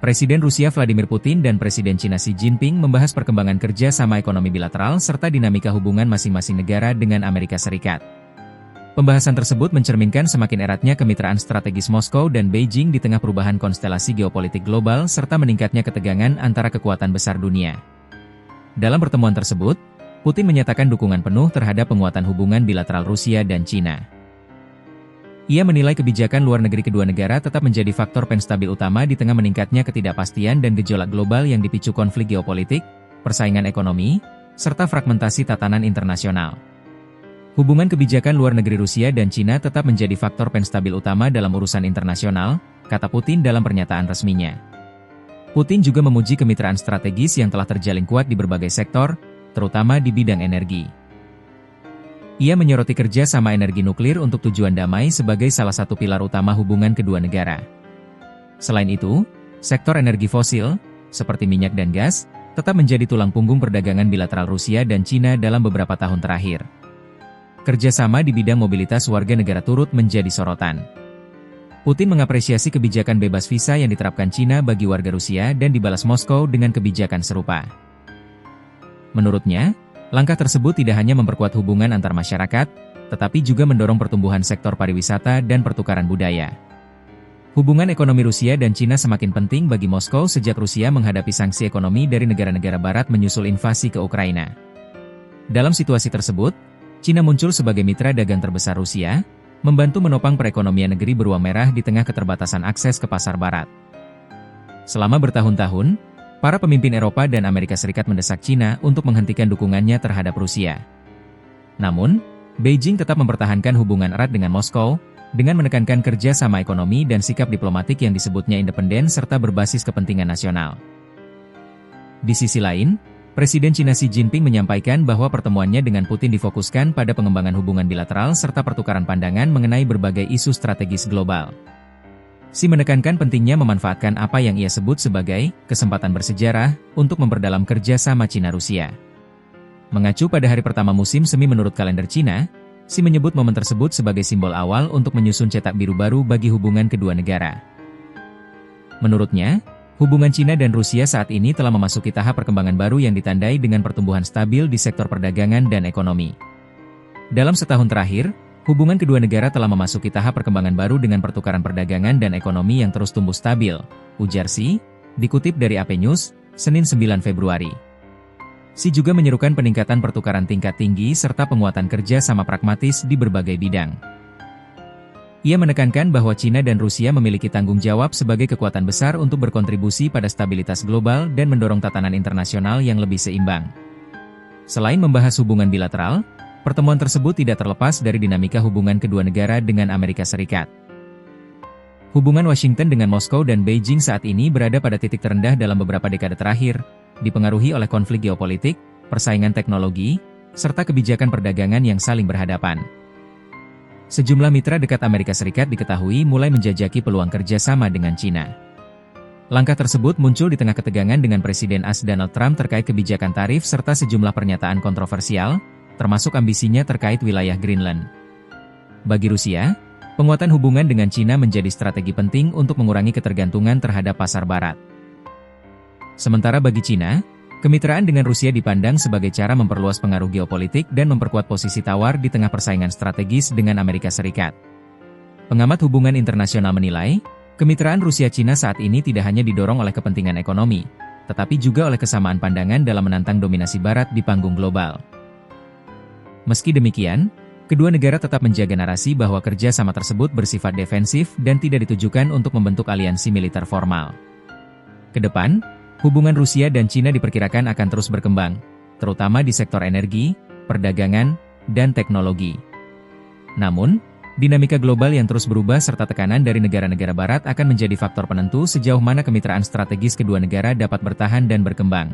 Presiden Rusia Vladimir Putin dan Presiden Cina Xi Jinping membahas perkembangan kerja sama ekonomi bilateral serta dinamika hubungan masing-masing negara dengan Amerika Serikat. Pembahasan tersebut mencerminkan semakin eratnya kemitraan strategis Moskow dan Beijing di tengah perubahan konstelasi geopolitik global serta meningkatnya ketegangan antara kekuatan besar dunia. Dalam pertemuan tersebut, Putin menyatakan dukungan penuh terhadap penguatan hubungan bilateral Rusia dan Cina. Ia menilai kebijakan luar negeri kedua negara tetap menjadi faktor penstabil utama di tengah meningkatnya ketidakpastian dan gejolak global yang dipicu konflik geopolitik, persaingan ekonomi, serta fragmentasi tatanan internasional. Hubungan kebijakan luar negeri Rusia dan Cina tetap menjadi faktor penstabil utama dalam urusan internasional, kata Putin dalam pernyataan resminya. Putin juga memuji kemitraan strategis yang telah terjalin kuat di berbagai sektor, terutama di bidang energi. Ia menyoroti kerja sama energi nuklir untuk tujuan damai sebagai salah satu pilar utama hubungan kedua negara. Selain itu, sektor energi fosil, seperti minyak dan gas, tetap menjadi tulang punggung perdagangan bilateral Rusia dan Cina dalam beberapa tahun terakhir. Kerjasama di bidang mobilitas warga negara turut menjadi sorotan. Putin mengapresiasi kebijakan bebas visa yang diterapkan Cina bagi warga Rusia dan dibalas Moskow dengan kebijakan serupa. Menurutnya, langkah tersebut tidak hanya memperkuat hubungan antar masyarakat, tetapi juga mendorong pertumbuhan sektor pariwisata dan pertukaran budaya. Hubungan ekonomi Rusia dan Cina semakin penting bagi Moskow sejak Rusia menghadapi sanksi ekonomi dari negara-negara barat menyusul invasi ke Ukraina. Dalam situasi tersebut, Cina muncul sebagai mitra dagang terbesar Rusia, membantu menopang perekonomian negeri beruang merah di tengah keterbatasan akses ke pasar barat. Selama bertahun-tahun, para pemimpin Eropa dan Amerika Serikat mendesak Cina untuk menghentikan dukungannya terhadap Rusia. Namun, Beijing tetap mempertahankan hubungan erat dengan Moskow, dengan menekankan kerja sama ekonomi dan sikap diplomatik yang disebutnya independen serta berbasis kepentingan nasional. Di sisi lain, Presiden Cina Xi Jinping menyampaikan bahwa pertemuannya dengan Putin difokuskan pada pengembangan hubungan bilateral serta pertukaran pandangan mengenai berbagai isu strategis global. Xi menekankan pentingnya memanfaatkan apa yang ia sebut sebagai kesempatan bersejarah untuk memperdalam kerja sama Cina-Rusia. Mengacu pada hari pertama musim semi menurut kalender Cina, Xi menyebut momen tersebut sebagai simbol awal untuk menyusun cetak biru baru bagi hubungan kedua negara. Menurutnya, hubungan Cina dan Rusia saat ini telah memasuki tahap perkembangan baru yang ditandai dengan pertumbuhan stabil di sektor perdagangan dan ekonomi. Dalam setahun terakhir, hubungan kedua negara telah memasuki tahap perkembangan baru dengan pertukaran perdagangan dan ekonomi yang terus tumbuh stabil, ujar Xi, dikutip dari AP News, Senin 9 Februari. Xi juga menyerukan peningkatan pertukaran tingkat tinggi serta penguatan kerja sama pragmatis di berbagai bidang. Ia menekankan bahwa Cina dan Rusia memiliki tanggung jawab sebagai kekuatan besar untuk berkontribusi pada stabilitas global dan mendorong tatanan internasional yang lebih seimbang. Selain membahas hubungan bilateral, pertemuan tersebut tidak terlepas dari dinamika hubungan kedua negara dengan Amerika Serikat. Hubungan Washington dengan Moskow dan Beijing saat ini berada pada titik terendah dalam beberapa dekade terakhir, dipengaruhi oleh konflik geopolitik, persaingan teknologi, serta kebijakan perdagangan yang saling berhadapan. Sejumlah mitra dekat Amerika Serikat diketahui mulai menjajaki peluang kerjasama dengan Cina. Langkah tersebut muncul di tengah ketegangan dengan Presiden AS Donald Trump terkait kebijakan tarif serta sejumlah pernyataan kontroversial, termasuk ambisinya terkait wilayah Greenland. Bagi Rusia, penguatan hubungan dengan Cina menjadi strategi penting untuk mengurangi ketergantungan terhadap pasar barat. Sementara bagi Cina, kemitraan dengan Rusia dipandang sebagai cara memperluas pengaruh geopolitik dan memperkuat posisi tawar di tengah persaingan strategis dengan Amerika Serikat. Pengamat hubungan internasional menilai, kemitraan Rusia-Cina saat ini tidak hanya didorong oleh kepentingan ekonomi, tetapi juga oleh kesamaan pandangan dalam menantang dominasi barat di panggung global. Meski demikian, kedua negara tetap menjaga narasi bahwa kerja sama tersebut bersifat defensif dan tidak ditujukan untuk membentuk aliansi militer formal. Kedepan, hubungan Rusia dan Cina diperkirakan akan terus berkembang, terutama di sektor energi, perdagangan, dan teknologi. Namun, dinamika global yang terus berubah serta tekanan dari negara-negara barat akan menjadi faktor penentu sejauh mana kemitraan strategis kedua negara dapat bertahan dan berkembang.